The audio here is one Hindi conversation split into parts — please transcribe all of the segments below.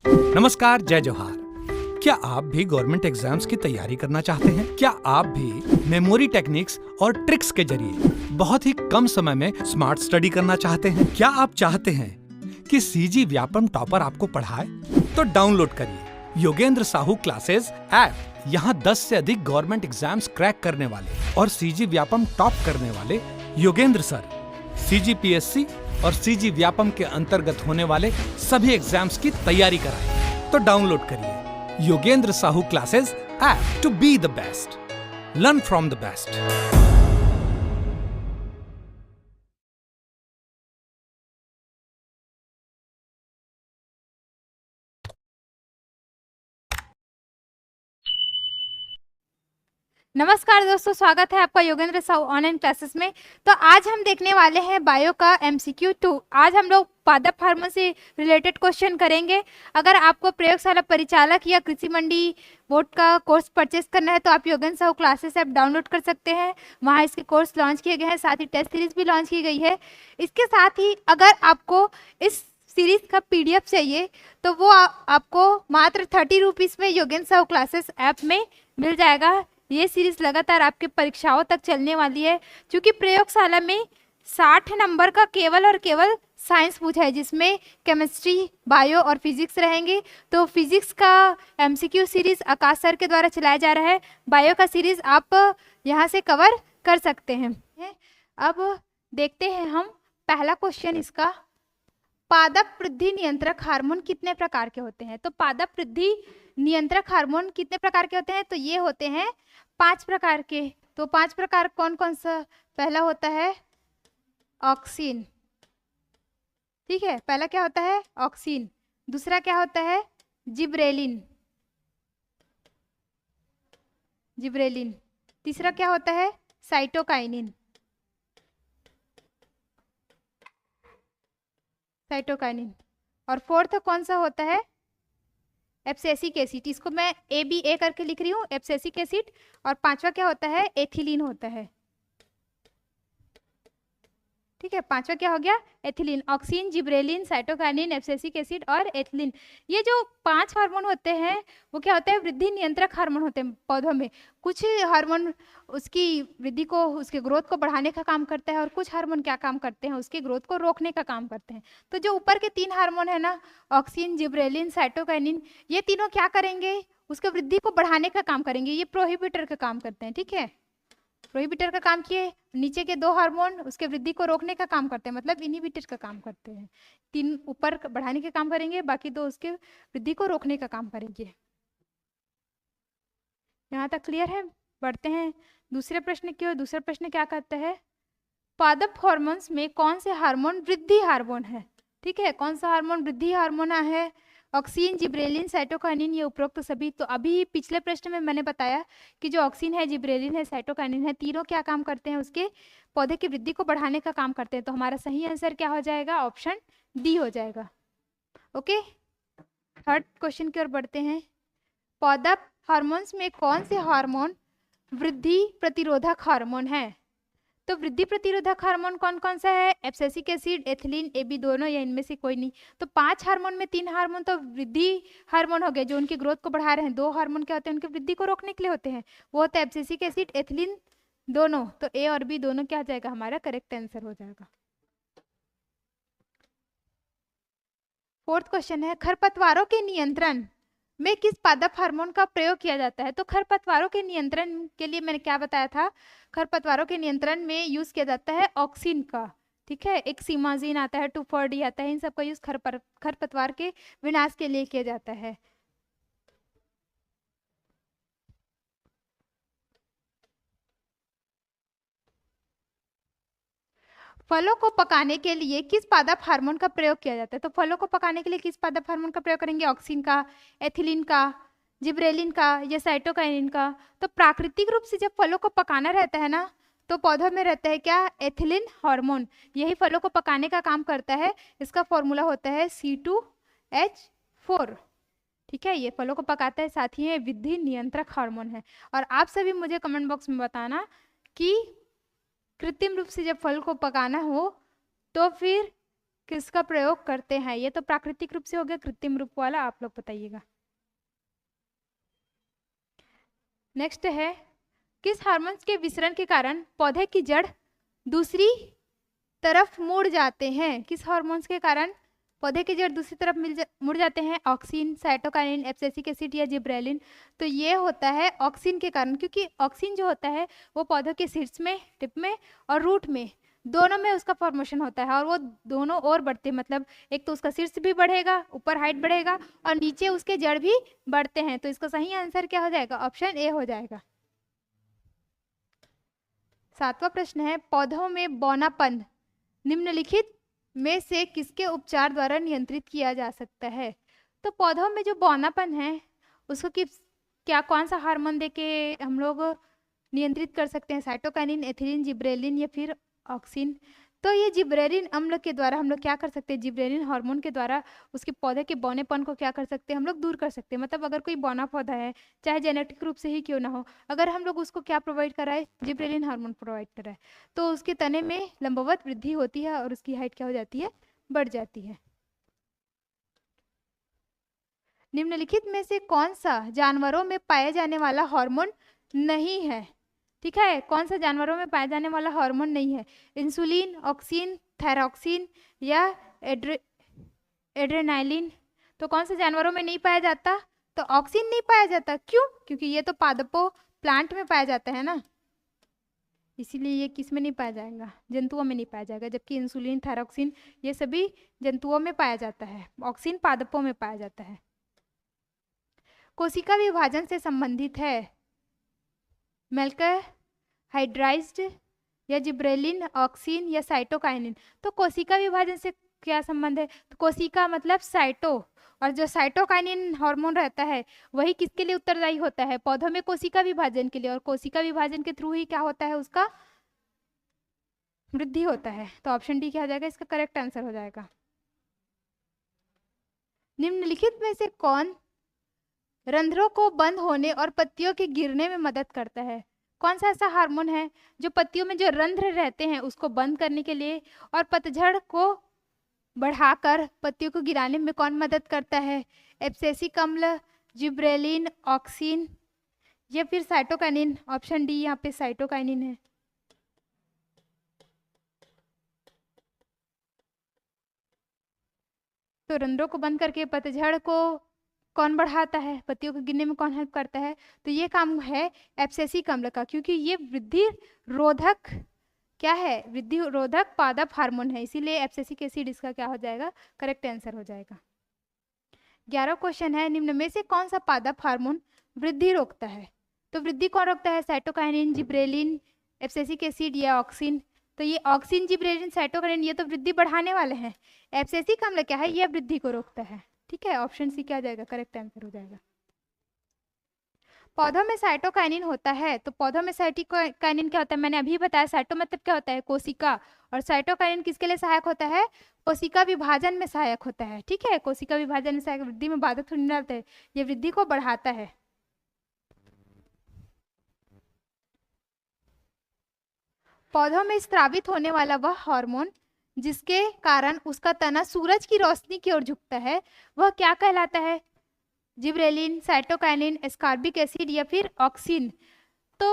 नमस्कार, जय जोहार। क्या आप भी गवर्नमेंट एग्जाम्स की तैयारी करना चाहते हैं? क्या आप भी मेमोरी टेक्निक्स और ट्रिक्स के जरिए बहुत ही कम समय में स्मार्ट स्टडी करना चाहते हैं? क्या आप चाहते हैं कि सीजी व्यापम टॉपर आपको पढ़ाए? तो डाउनलोड करिए योगेंद्र साहू क्लासेस ऐप। यहाँ 10 से अधिक गवर्नमेंट एग्जाम्स क्रैक करने वाले और सीजी व्यापम टॉप करने वाले योगेंद्र सर सीजीपीएससी और सीजी व्यापम के अंतर्गत होने वाले सभी एग्जाम्स की तैयारी कराएं। तो डाउनलोड करिए Yogendra Sahu classes app to be the best, learn from the best. नमस्कार दोस्तों, स्वागत है आपका योगेंद्र साहू ऑनलाइन क्लासेस में। तो आज हम देखने वाले हैं बायो का MCQ 2। आज हम लोग पादप हार्मोन से रिलेटेड क्वेश्चन करेंगे। अगर आपको प्रयोगशाला परिचालक या कृषि मंडी बोर्ड का कोर्स परचेस करना है तो आप Yogendra Sahu classes app download कर सकते हैं। वहाँ इसके कोर्स लॉन्च किए गए हैं, साथ ही टेस्ट सीरीज भी लॉन्च की गई है। इसके साथ ही अगर आपको इस सीरीज का PDF चाहिए तो वो आपको मात्र 30 रुपीज़ में योगेंद्र साहू क्लासेस ऐप में मिल जाएगा। ये सीरीज लगातार आपके परीक्षाओं तक चलने वाली है, क्योंकि प्रयोगशाला में 60 नंबर का केवल और केवल साइंस पूछा है, जिसमें केमिस्ट्री, बायो और फिजिक्स रहेंगे। तो फिजिक्स का MCQ सीरीज आकाश सर के द्वारा चलाया जा रहा है। बायो का सीरीज आप यहाँ से कवर कर सकते हैं। अब देखते हैं हम पहला क्वेश्चन इसका। पादप वृद्धि नियंत्रक हार्मोन कितने प्रकार के होते हैं? तो पादप वृद्धि नियंत्रक हार्मोन कितने प्रकार के होते हैं? तो ये होते हैं 5 प्रकार के। तो 5 प्रकार कौन कौन सा? पहला होता है ऑक्सिन, ठीक है, पहला क्या होता है? ऑक्सिन। दूसरा क्या होता है? जिब्रेलिन। जिब्रेलिन। तीसरा क्या होता है? साइटोकाइनिन। साइटोकाइनिन। और फोर्थ कौन सा होता है? Abscisic acid. इसको मैं ABA करके लिख रही हूँ, एब्सिसिक एसिड। और 5वां क्या होता है? एथिलीन होता है, ठीक है। 5वां क्या हो गया? Ethylene. Oxygen, gibberellin, cytokinin, abscisic acid और एथिलीन। ये जो 5 हार्मोन होते हैं वो क्या होते हैं? वृद्धि नियंत्रक हार्मोन होते हैं पौधों में। कुछ हार्मोन उसकी वृद्धि को, उसके ग्रोथ को बढ़ाने का काम करता है, और कुछ हार्मोन क्या काम करते हैं? उसके ग्रोथ को रोकने का काम करते हैं। तो जो ऊपर के 3 हार्मोन है ना, ऑक्सीन, जिब्रेलिन, साइटोकाइनिन, ये तीनों क्या करेंगे? उसके वृद्धि को बढ़ाने का काम करेंगे। ये प्रोहिबिटर का काम करते हैं, ठीक है। प्रोहिबिटर का काम किए। नीचे के 2 हार्मोन उसके वृद्धि को रोकने का काम करते हैं, मतलब इनहिबिटर का काम करते हैं। 3 ऊपर बढ़ाने का काम करेंगे, बाकी 2 उसके वृद्धि को रोकने का काम करेंगे। यहाँ तक क्लियर है? बढ़ते हैं दूसरे प्रश्न की ओर। दूसरा प्रश्न क्या कहता है? पादप हार्मोन्स में कौन से हार्मोन वृद्धि हार्मोन है? ठीक है, कौन सा हार्मोन वृद्धि हार्मोन है? ऑक्सीन, जिब्रेलिन, साइटोकाइनिन, ये उपरोक्त सभी। तो अभी पिछले प्रश्न में मैंने बताया कि जो ऑक्सीन है, जिब्रेलिन है, साइटोकाइनिन है, तीनों क्या काम करते हैं? उसके पौधे की वृद्धि को बढ़ाने का काम करते हैं। तो हमारा सही आंसर क्या हो जाएगा? ऑप्शन D हो जाएगा। ओके, थर्ड क्वेश्चन की ओर बढ़ते हैं। पादप हार्मोन्स में कौन से हार्मोन वृद्धि प्रतिरोधक हार्मोन है? तो वृद्धि प्रतिरोधक हार्मोन कौन कौन सा है? एब्सिसिक एसिड, एथिलीन, AB दोनों, या इनमें से कोई नहीं? तो 5 हार्मोन में 3 हार्मोन तो वृद्धि हार्मोन हो गए, जो उनकी ग्रोथ को बढ़ा रहे हैं। 2 हार्मोन क्या होते हैं? उनकी वृद्धि को रोकने के लिए होते हैं। वो होता है एब्सिसिक एसिड, एथिलीन दोनों। तो A और B दोनों क्या हो जाएगा? हमारा करेक्ट आंसर हो जाएगा। फोर्थ क्वेश्चन है, खरपतवारों के नियंत्रण में किस पादप हार्मोन का प्रयोग किया जाता है? तो खरपतवारों के नियंत्रण के लिए मैंने क्या बताया था? खरपतवारों के नियंत्रण में यूज किया जाता है ऑक्सिन का, ठीक है। एक सीमाजीन आता है, 2,4-D आता है, इन सब का यूज खरपतवार के विनाश के लिए किया जाता है। फलों को पकाने के लिए किस पादप हार्मोन का प्रयोग किया जाता है? तो फलों को पकाने के लिए किस पादप हार्मोन का प्रयोग करेंगे? ऑक्सिन का, एथिलीन का, जिब्रेलिन का, या साइटोकाइनिन का? तो प्राकृतिक रूप से जब फलों को पकाना रहता है ना, तो पौधों में रहता है क्या? Ethylene hormone. यही फलों को पकाने का काम करता है। इसका फॉर्मूला होता है C2H4, ठीक है। ये फलों को पकाता है, साथ ही वृद्धि नियंत्रक हार्मोन है। और आप सभी मुझे कमेंट बॉक्स में बताना कि कृत्रिम रूप से जब फल को पकाना हो तो फिर किसका प्रयोग करते हैं? ये तो प्राकृतिक रूप से हो गया, कृत्रिम रूप वाला आप लोग बताइएगा। नेक्स्ट है, किस हार्मोन्स के विसरण के कारण पौधे की जड़ दूसरी तरफ मुड़ जाते हैं? किस हार्मोन्स के कारण पौधे की जड़ दूसरी तरफ मुड़ जाते हैं? ऑक्सिन, साइटोकाइनिन, एब्सिसिक एसिड या जिब्रेलिन। तो ये होता है ऑक्सिन के कारण, क्योंकि ऑक्सिन जो होता है वो पौधों के सीड्स में, टिप में और रूट में, दोनों में उसका फॉर्मेशन होता है और वो दोनों और बढ़ते हैं। मतलब एक तो उसका शीर्ष भी बढ़ेगा, ऊपर हाइट बढ़ेगा और नीचे उसके जड़ भी बढ़ते हैं। तो इसका सही आंसर क्या हो जाएगा? ऑप्शन ए हो जाएगा। 7वां प्रश्न है, पौधों में बौनापन निम्नलिखित में से किसके उपचार द्वारा नियंत्रित किया जा सकता है? तो पौधों में जो बौनापन है उसको क्या कौन सा हार्मोन देके हम लोग नियंत्रित कर सकते हैं? साइटोकाइनिन, एथिलीन, जिब्रेलिन या फिर ऑक्सिन। तो ये जिब्रेलिन अम्ल के द्वारा हम लोग क्या कर सकते हैं? जिब्रेलिन हार्मोन के द्वारा उसके पौधे के बौनेपन को क्या कर सकते हैं? हम लोग दूर कर सकते हैं। मतलब अगर कोई बौना पौधा है, चाहे जेनेटिक रूप से ही क्यों ना हो, अगर हम लोग उसको क्या प्रोवाइड कराए? जिब्रेलिन हार्मोन प्रोवाइड कराए, तो उसके तने में लंबवत वृद्धि होती है और उसकी हाइट क्या हो जाती है? बढ़ जाती है। निम्नलिखित में से कौन सा जानवरों में पाए जाने वाला हार्मोन नहीं है? ठीक है, कौन सा जानवरों में पाया जाने वाला हार्मोन नहीं है? इंसुलिन, ऑक्सिन, थायरॉक्सिन या एड्रेनालिन। तो कौन सा जानवरों में नहीं पाया जाता? तो ऑक्सिन नहीं पाया जाता। क्यों? क्योंकि ये तो पादपों, प्लांट में पाया जाता है ना, इसीलिए ये किस में नहीं पाया जाएगा? जंतुओं में नहीं पाया जाएगा। जबकि इंसुलिन, थायरॉक्सिन ये सभी जंतुओं में पाया जाता है, ऑक्सिन पादपों में पाया जाता है। कोशिका विभाजन से संबंधित है मेल्कर हाइड्राइज्ड या जिब्रेलिन, ऑक्सिन या साइटोकाइनिन। तो कोशिका विभाजन से क्या संबंध है? तो कोशिका मतलब साइटो, और जो साइटोकाइनिन हार्मोन रहता है वही किसके लिए उत्तरदायी होता है? पौधों में कोशिका विभाजन के लिए, और कोशिका विभाजन के थ्रू ही क्या होता है? उसका वृद्धि होता है। तो ऑप्शन डी क्या हो जाएगा? इसका करेक्ट आंसर हो जाएगा। निम्नलिखित में से कौन रंध्रों को बंद होने और पत्तियों के गिरने में मदद करता है? कौन सा ऐसा हार्मोन है जो पत्तियों में जो रंध्र रहते हैं उसको बंद करने के लिए और पतझड़ को बढ़ाकर पत्तियों को गिराने में कौन मदद करता है? एब्सिसिक अम्ल, जिब्रेलिन, ऑक्सिन या फिर साइटोकाइनिन। ऑप्शन डी यहाँ पे साइटोकाइनिन है। तो रंध्रों को बंद करके पतझड़ को कौन बढ़ाता है? पत्तियों को गिरने में कौन हेल्प करता है? तो ये काम है एब्सिसिक अम्ल का, क्योंकि ये वृद्धि रोधक क्या है? वृद्धि रोधक पादप हार्मोन है, इसीलिए एब्सिसिक एसिड इसका क्या हो जाएगा? करेक्ट आंसर हो जाएगा। 11वां क्वेश्चन है, निम्न में से कौन सा पादप हार्मोन वृद्धि रोकता है? तो वृद्धि कौन रोकता है? साइटोकाइनिन, जिब्रेलिन, एब्सिसिक एसिड या ऑक्सिन। तो ये ऑक्सिन, जिब्रेलिन, साइटोकाइनिन ये तो वृद्धि बढ़ाने वाले हैं। एब्सिसिक अम्ल क्या है? यह वृद्धि को रोकता है। ठीक है, ऑप्शन सी क्या आ जाएगा? करेक्ट आंसर हो जाएगा। पौधों में साइटोकाइनिन होता है, तो पौधों में साइटोकाइनिन क्या होता है? मैंने अभी बताया। साइटो मतलब क्या होता है? कोशिका, और साइटोकाइनिन किसके लिए सहायक होता है? कोशिका विभाजन में सहायक होता है। ठीक है, कोशिका विभाजन में सहायक, वृद्धि में बाधक थोड़ी ना डालता है, ये वृद्धि को बढ़ाता है। पौधों में स्रावित होने वाला वह हार्मोन जिसके कारण उसका तना सूरज की रोशनी की ओर झुकता है, वह क्या कहलाता है? जिब्रेलिन, साइटोकाइनिन, एस्कॉर्बिक एसिड या फिर ऑक्सिन। तो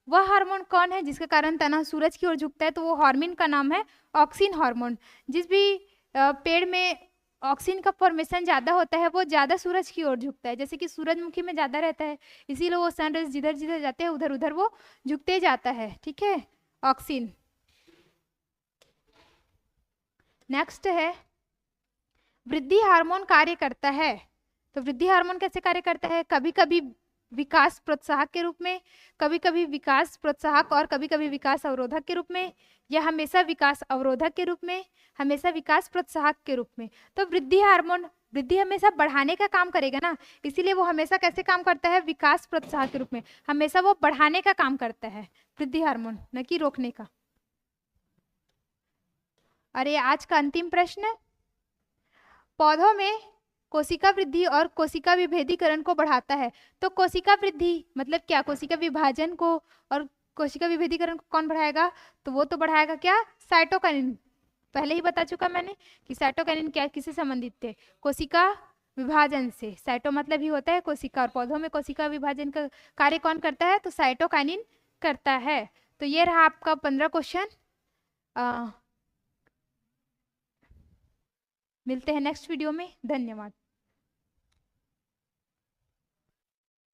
वह हार्मोन कौन है जिसके कारण तना सूरज की ओर झुकता है? तो वो हार्मोन का नाम है ऑक्सिन हार्मोन। जिस भी पेड़ में ऑक्सिन का फॉर्मेशन ज़्यादा होता है वो ज़्यादा सूरज की ओर झुकता है। जैसे कि सूरजमुखी में ज़्यादा रहता है, इसीलिए वो सनराइज जिधर जिधर जाते हैं उधर उधर वो झुकते जाता है। ठीक है, ऑक्सिन। नेक्स्ट है, वृद्धि हार्मोन कार्य करता है। तो वृद्धि हार्मोन कैसे कार्य करता है? कभी कभी विकास प्रोत्साहक के रूप में, कभी कभी विकास प्रोत्साहक और कभी कभी विकास अवरोधक के रूप में, या हमेशा विकास अवरोधक के रूप में, हमेशा विकास प्रोत्साहक के रूप में। तो वृद्धि हार्मोन वृद्धि हमेशा बढ़ाने का काम करेगा ना, इसीलिए वो हमेशा कैसे काम करता है? विकास प्रोत्साहक के रूप में। हमेशा वो बढ़ाने का काम करता है वृद्धि हार्मोन, न कि रोकने का। अरे आज का अंतिम प्रश्न, पौधों में कोशिका वृद्धि और कोशिका विभेदीकरण को बढ़ाता है। तो कोशिका वृद्धि मतलब क्या? कोशिका विभाजन को और कोशिका विभेदीकरण को कौन बढ़ाएगा? तो वो तो बढ़ाएगा क्या? साइटोकाइनिन। पहले ही बता चुका मैंने कि साइटोकाइनिन क्या किससे संबंधित थे, कोशिका विभाजन से। साइटो मतलब ही होता है कोशिका, और पौधों में कोशिका विभाजन का कार्य कौन करता है, तो साइटोकाइनिन करता है। तो ये रहा आपका 15 क्वेश्चन। मिलते हैं नेक्स्ट वीडियो में। धन्यवाद।